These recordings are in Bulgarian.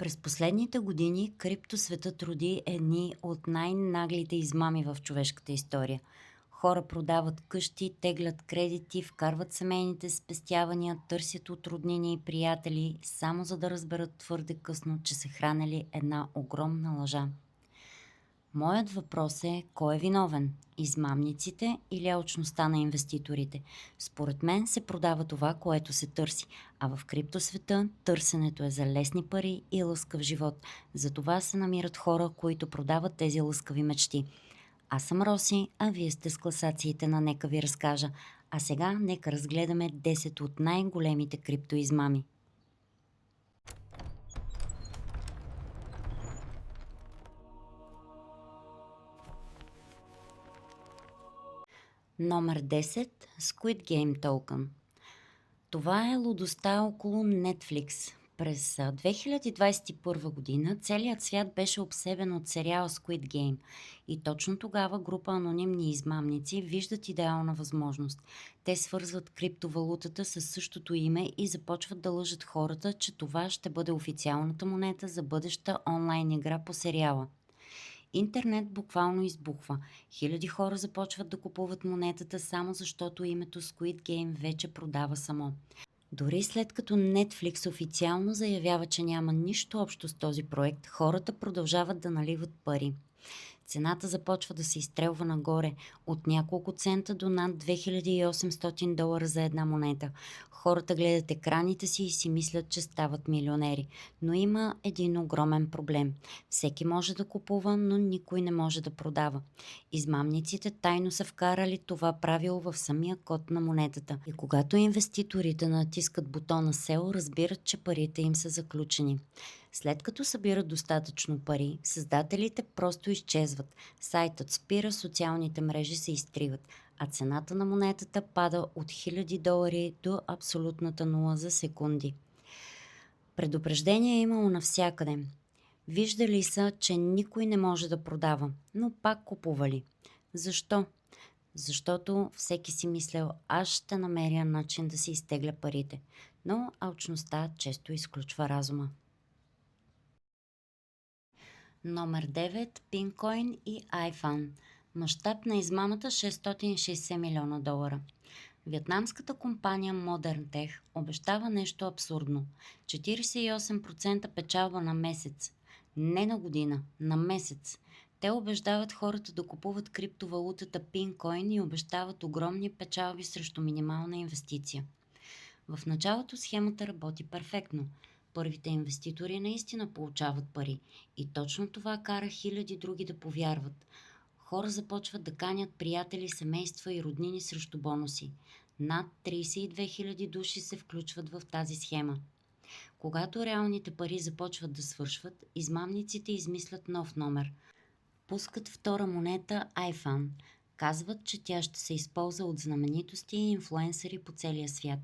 През последните години криптосветът роди едни от най-наглите измами в човешката история. Хора продават къщи, теглят кредити, вкарват семейните спестявания, търсят от роднини и приятели, само за да разберат твърде късно, че се хранели една огромна лъжа. Моят въпрос е: кой е виновен? Измамниците или алчността на инвеститорите? Според мен се продава това, което се търси, а в криптосвета търсенето е за лесни пари и лъскав живот. Затова се намират хора, които продават тези лъскави мечти. Аз съм Роси, а вие сте с класациите на Нека ви разкажа. А сега нека разгледаме 10 от най-големите криптоизмами. Номер 10. Squid Game Token. Това е лудостта около Netflix. През 2021 година целият свят беше обсебен от сериала Squid Game и точно тогава група анонимни измамници виждат идеална възможност. Те свързват криптовалутата със същото име и започват да лъжат хората, че това ще бъде официалната монета за бъдеща онлайн игра по сериала. Интернет буквално избухва. Хиляди хора започват да купуват монетата само защото името Squid Game вече продава само. Дори след като Netflix официално заявява, че няма нищо общо с този проект, хората продължават да наливат пари. Цената започва да се изстрелва нагоре от няколко цента до над $2800 за една монета. Хората гледат екраните си и си мислят, че стават милионери. Но има един огромен проблем. Всеки може да купува, но никой не може да продава. Измамниците тайно са вкарали това правило в самия код на монетата. И когато инвеститорите натискат бутона Sell, разбират, че парите им са заключени. След като събират достатъчно пари, създателите просто изчезват. Сайтът спира, социалните мрежи се изтриват, а цената на монетата пада от $1000 до абсолютната нула за секунди. Предупреждение е имало навсякъде. Виждали са, че никой не може да продава, но пак купували. Защо? Защото всеки си мислял: аз ще намеря начин да си изтегля парите. Но алчността често изключва разума. Номер 9. Пинкоин и iFan. Мащаб на измамата $660 милиона. Виетнамската компания Modern Tech обещава нещо абсурдно: 48% печалба на месец. Не на година, на месец. Те убеждават хората да купуват криптовалутата Пинкоин и обещават огромни печалби срещу минимална инвестиция. В началото схемата работи перфектно. Първите инвеститори наистина получават пари и точно това кара хиляди други да повярват. Хора започват да канят приятели, семейства и роднини срещу бонуси. Над 32 000 души се включват в тази схема. Когато реалните пари започват да свършват, измамниците измислят нов номер. Пускат втора монета iFan. Казват, че тя ще се използва от знаменитости и инфлуенсъри по целия свят.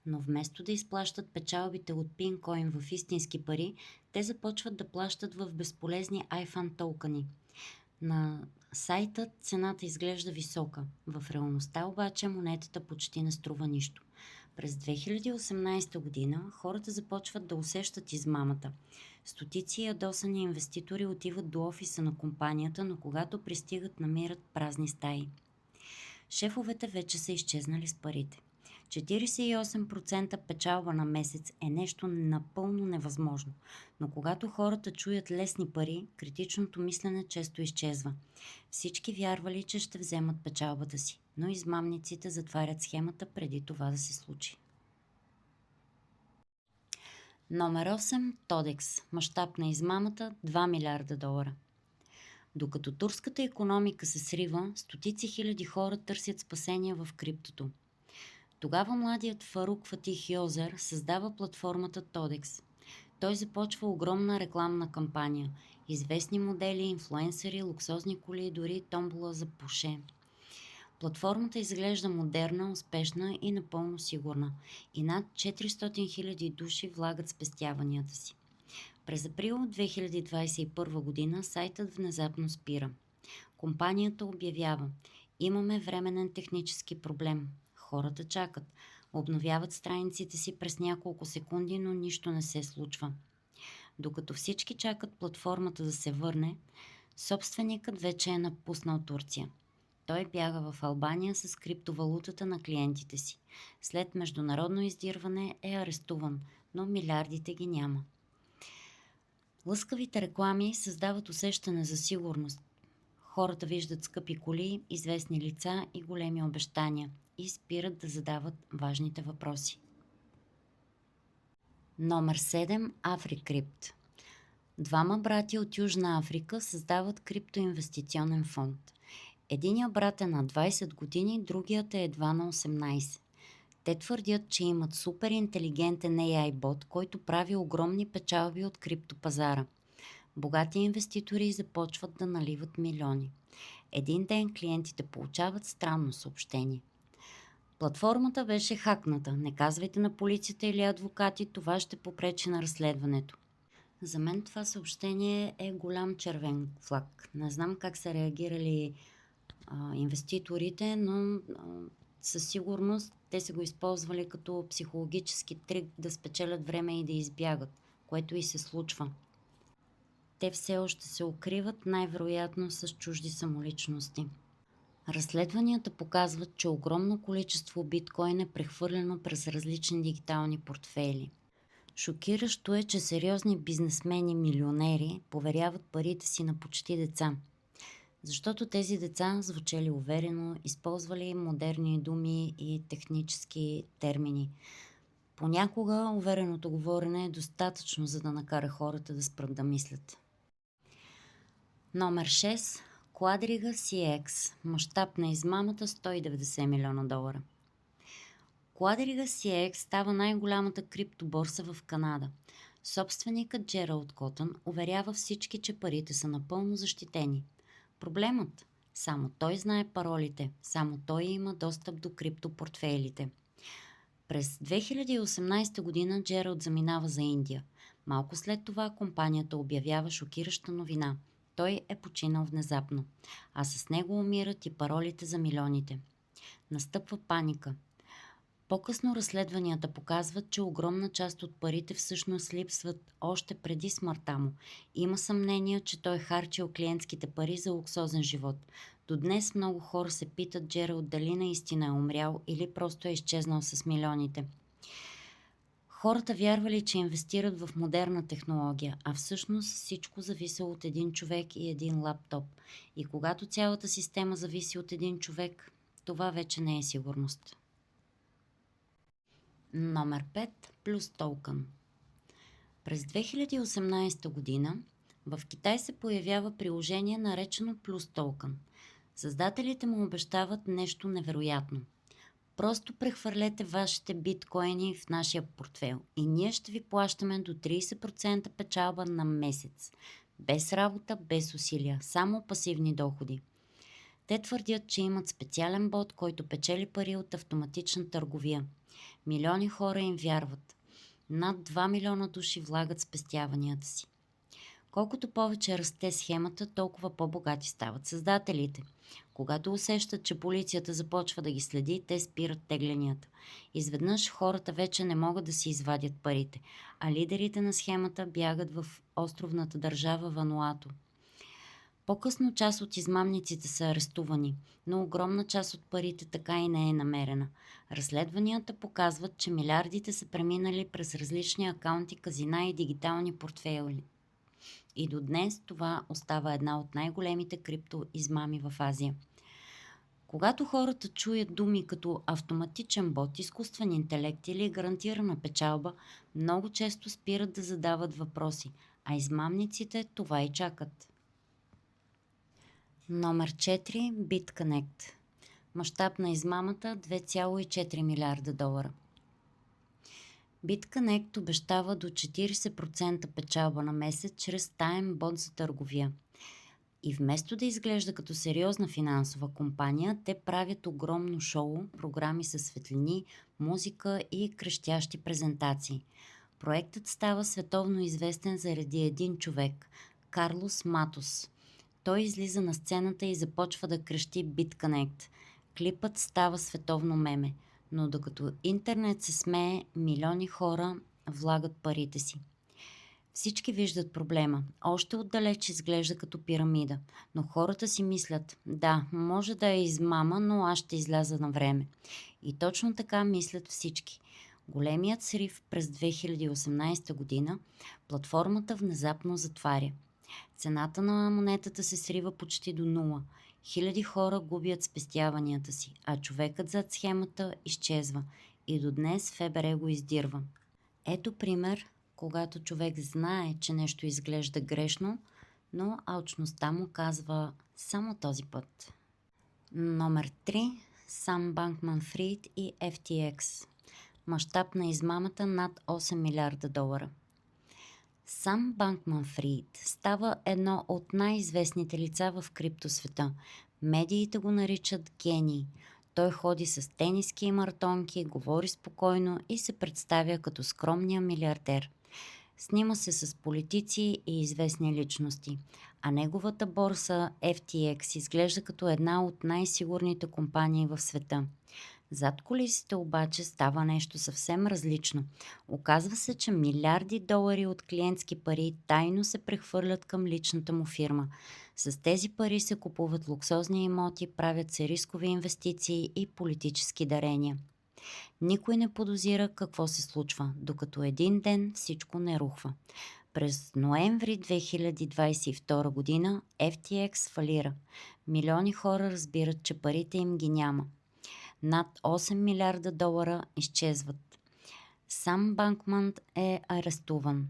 Но вместо да изплащат печалбите от пинкоин в истински пари, те започват да плащат в безполезни iFan токени. На сайта цената изглежда висока. В реалността обаче монетата почти не струва нищо. През 2018 година хората започват да усещат измамата. Стотици ядосани инвеститори отиват до офиса на компанията, но когато пристигат, намират празни стаи. Шефовете вече са изчезнали с парите. 48% печалба на месец е нещо напълно невъзможно, но когато хората чуят лесни пари, критичното мислене често изчезва. Всички вярвали, че ще вземат печалбата си, но измамниците затварят схемата преди това да се случи. Номер 8. Тодекс. Мащаб на измамата $2 милиарда. Докато турската икономика се срива, стотици хиляди хора търсят спасение в криптото. Тогава младият Фарук Фатих Йозер създава платформата Тодекс. Той започва огромна рекламна кампания. Известни модели, инфлуенсъри, луксозни коли, дори томбола за пуше. Платформата изглежда модерна, успешна и напълно сигурна. И над 400 000 души влагат спестяванията си. През април 2021 година сайтът внезапно спира. Компанията обявява: имаме временен технически проблем. Хората чакат. Обновяват страниците си през няколко секунди, но нищо не се случва. Докато всички чакат платформата да се върне, собственикът вече е напуснал Турция. Той бяга в Албания с криптовалутата на клиентите си. След международно издирване е арестуван, но милиардите ги няма. Лъскавите реклами създават усещане за сигурност. Хората виждат скъпи коли, известни лица и големи обещания и спират да задават важните въпроси. Номер 7. Африкрипт. Двама брати от Южна Африка създават криптоинвестиционен фонд. Единият брат е на 20 години, другият е едва на 18. Те твърдят, че имат супер интелигентен AI бот, който прави огромни печалби от криптопазара. Богати инвеститори започват да наливат милиони. Един ден клиентите получават странно съобщение. Платформата беше хакната. Не казвайте на полицията или адвокати, това ще попречи на разследването. За мен това съобщение е голям червен флаг. Не знам как са реагирали инвеститорите, но със сигурност те са го използвали като психологически трик да спечелят време и да избягат, което и се случва. Те все още се укриват, най-вероятно с чужди самоличности. Разследванията показват, че огромно количество биткоин е прехвърлено през различни дигитални портфейли. Шокиращо е, че сериозни бизнесмени, милионери поверяват парите си на почти деца. Защото тези деца звучали уверено, използвали модерни думи и технически термини. Понякога увереното говорене е достатъчно, за да накара хората да спрат да мислят. Номер 6. Quadriga CX. Мащаб на измамата $190 милиона. Quadriga CX става най-голямата криптоборса в Канада. Собственикът Джералд Котън уверява всички, че парите са напълно защитени. Проблемът? Само той знае паролите, само той има достъп до криптопортфейлите. През 2018 година Джералд заминава за Индия. Малко след това компанията обявява шокираща новина. Той е починал внезапно, а с него умират и паролите за милионите. Настъпва паника. По-късно разследванията показват, че огромна част от парите всъщност липсват още преди смъртта му. Има съмнение, че той харчил клиентските пари за луксозен живот. До днес много хора се питат Джералд дали наистина е умрял или просто е изчезнал с милионите. Хората вярвали, че инвестират в модерна технология, а всъщност всичко зависи от един човек и един лаптоп. И когато цялата система зависи от един човек, това вече не е сигурност. Номер 5. Плюс токен. През 2018 година в Китай се появява приложение, наречено Плюс токен. Създателите му обещават нещо невероятно. Просто прехвърлете вашите биткоини в нашия портфейл и ние ще ви плащаме до 30% печалба на месец. Без работа, без усилия, само пасивни доходи. Те твърдят, че имат специален бот, който печели пари от автоматична търговия. Милиони хора им вярват. Над 2 милиона души влагат спестяванията си. Колкото повече расте схемата, толкова по-богати стават създателите. Когато усещат, че полицията започва да ги следи, те спират тегленията. Изведнъж хората вече не могат да си извадят парите, а лидерите на схемата бягат в островната държава Вануату. По-късно част от измамниците са арестувани, но огромна част от парите така и не е намерена. Разследванията показват, че милиардите са преминали през различни акаунти, казина и дигитални портфейли. И до днес това остава една от най-големите криптоизмами в Азия. Когато хората чуят думи като автоматичен бот, изкуствен интелект или гарантирана печалба, много често спират да задават въпроси, а измамниците това и чакат. Номер 4. BitConnect. Мащаб на измамата $2,4 милиарда. BitConnect обещава до 40% печалба на месец чрез таен бот за търговия. И вместо да изглежда като сериозна финансова компания, те правят огромно шоу, програми със светлини, музика и крещящи презентации. Проектът става световно известен заради един човек – Карлос Матос. Той излиза на сцената и започва да крещи BitConnect. Клипът става световно меме, но докато интернет се смее, милиони хора влагат парите си. Всички виждат проблема. Още отдалеч изглежда като пирамида. Но хората си мислят, да, може да е измама, но аз ще изляза на време. И точно така мислят всички. Големият срив през 2018 година, платформата внезапно затваря. Цената на монетата се срива почти до нула. Хиляди хора губят спестяванията си, а човекът зад схемата изчезва. И до днес ФБР го издирва. Ето пример, когато човек знае, че нещо изглежда грешно, но алчността му казва само този път. Номер 3. Сам Банкман-Фрид и FTX. Мащаб на измамата над 8 милиарда долара. Сам Банкман-Фрид става едно от най-известните лица в криптосвета. Медиите го наричат гений. Той ходи с тениски и мартонки, говори спокойно и се представя като скромния милиардер. Снима се с политици и известни личности, а неговата борса FTX изглежда като една от най-сигурните компании в света. Зад кулисите обаче става нещо съвсем различно. Оказва се, че милиарди долари от клиентски пари тайно се прехвърлят към личната му фирма. С тези пари се купуват луксозни имоти, правят се рискови инвестиции и политически дарения. Никой не подозира какво се случва, докато един ден всичко не рухва. През ноември 2022 година FTX фалира. Милиони хора разбират, че парите им ги няма. Над 8 милиарда долара изчезват. Сам Банкман е арестуван.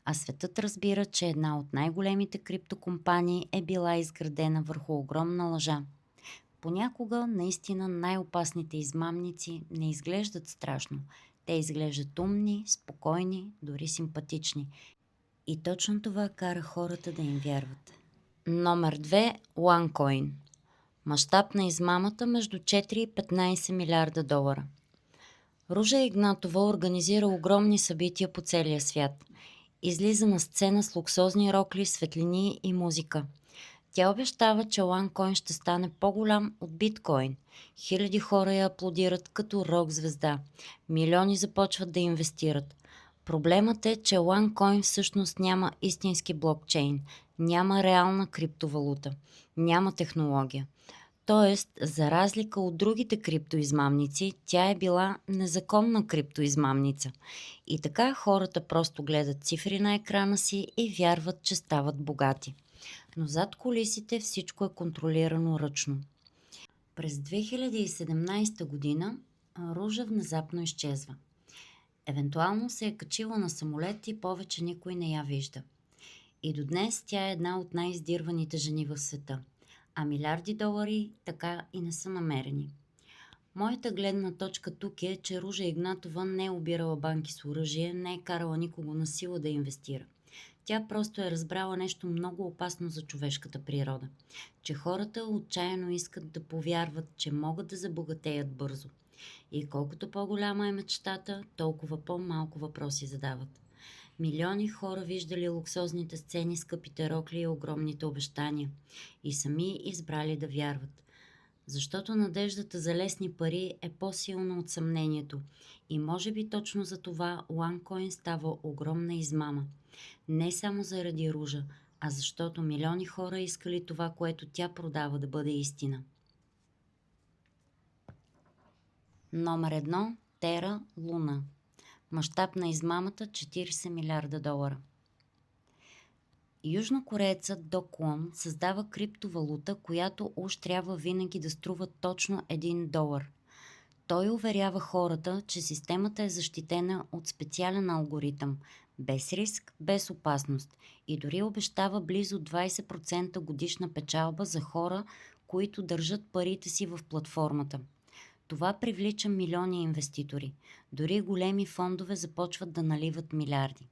А светът разбира, че една от най-големите криптокомпании е била изградена върху огромна лъжа. Понякога наистина най-опасните измамници не изглеждат страшно. Те изглеждат умни, спокойни, дори симпатични. И точно това кара хората да им вярват. Номер 2. OneCoin. Мащаб на измамата между 4 и 15 милиарда долара. Ружа Игнатова организира огромни събития по целия свят. Излиза на сцена с луксозни рокли, светлини и музика. Тя обещава, че OneCoin ще стане по-голям от биткоин. Хиляди хора я аплодират като рок-звезда. Милиони започват да инвестират. Проблемът е, че OneCoin всъщност няма истински блокчейн, няма реална криптовалута, няма технология. Тоест, за разлика от другите криптоизмамници, тя е била незаконна криптоизмамница. И така хората просто гледат цифри на екрана си и вярват, че стават богати. Но зад кулисите всичко е контролирано ръчно. През 2017 година Ружа внезапно изчезва. Евентуално се е качила на самолет и повече никой не я вижда. И до днес тя е една от най-издирваните жени в света. А милиарди долари така и не са намерени. Моята гледна точка тук е, че Ружа Игнатова не е обирала банки с оръжие, не е карала никого на сила да инвестира. Тя просто е разбрала нещо много опасно за човешката природа. Че хората отчаяно искат да повярват, че могат да забогатеят бързо. И колкото по-голяма е мечтата, толкова по-малко въпроси задават. Милиони хора виждали луксозните сцени, скъпите рокли и огромните обещания. И сами избрали да вярват. Защото надеждата за лесни пари е по-силна от съмнението. И може би точно за това OneCoin става огромна измама. Не само заради Ружа, а защото милиони хора искали това, което тя продава, да бъде истина. Номер 1. Тера Луна. Мащаб на измамата 40 милиарда долара. Южнокореецът До Kwon създава криптовалута, която уж трябва винаги да струва точно 1 долар. Той уверява хората, че системата е защитена от специален алгоритъм, без риск, без опасност и дори обещава близо 20% годишна печалба за хора, които държат парите си в платформата. Това привлича милиони инвеститори. Дори големи фондове започват да наливат милиарди.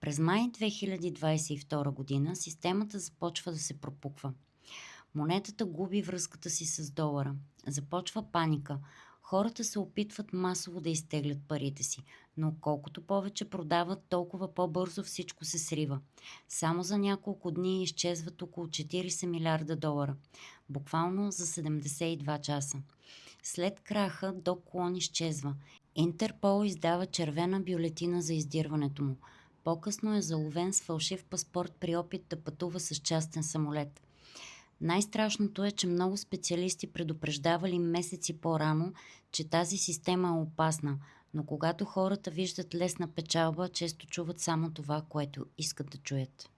През май 2022 година системата започва да се пропуква. Монетата губи връзката си с долара. Започва паника. Хората се опитват масово да изтеглят парите си, но колкото повече продават, толкова по-бързо всичко се срива. Само за няколко дни изчезват около 40 милиарда долара. Буквално за 72 часа. След краха До Kwon изчезва. Интерпол издава червена бюлетина за издирването му. По-късно е заловен с фалшив паспорт при опит да пътува с частен самолет. Най-страшното е, че много специалисти предупреждавали месеци по-рано, че тази система е опасна, но когато хората виждат лесна печалба, често чуват само това, което искат да чуят.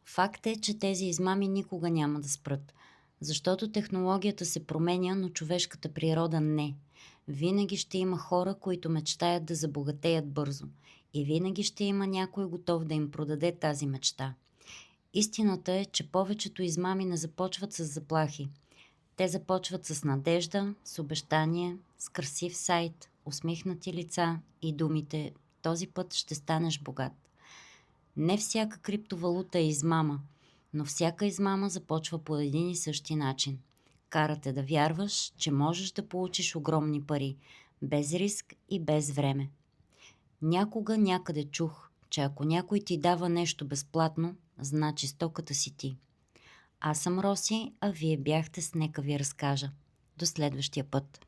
Факт е, че тези измами никога няма да спрат, защото технологията се променя, но човешката природа не. Винаги ще има хора, които мечтаят да забогатеят бързо, и винаги ще има някой готов да им продаде тази мечта. Истината е, че повечето измами не започват с заплахи. Те започват с надежда, с обещание, с красив сайт, усмихнати лица и думите: този път ще станеш богат. Не всяка криптовалута е измама, но всяка измама започва по един и същи начин. Кара те да вярваш, че можеш да получиш огромни пари, без риск и без време. Някога някъде чух, че ако някой ти дава нещо безплатно, значи стоката си ти. Аз съм Роси, а вие бяхте с Нека ви разкажа. До следващия път.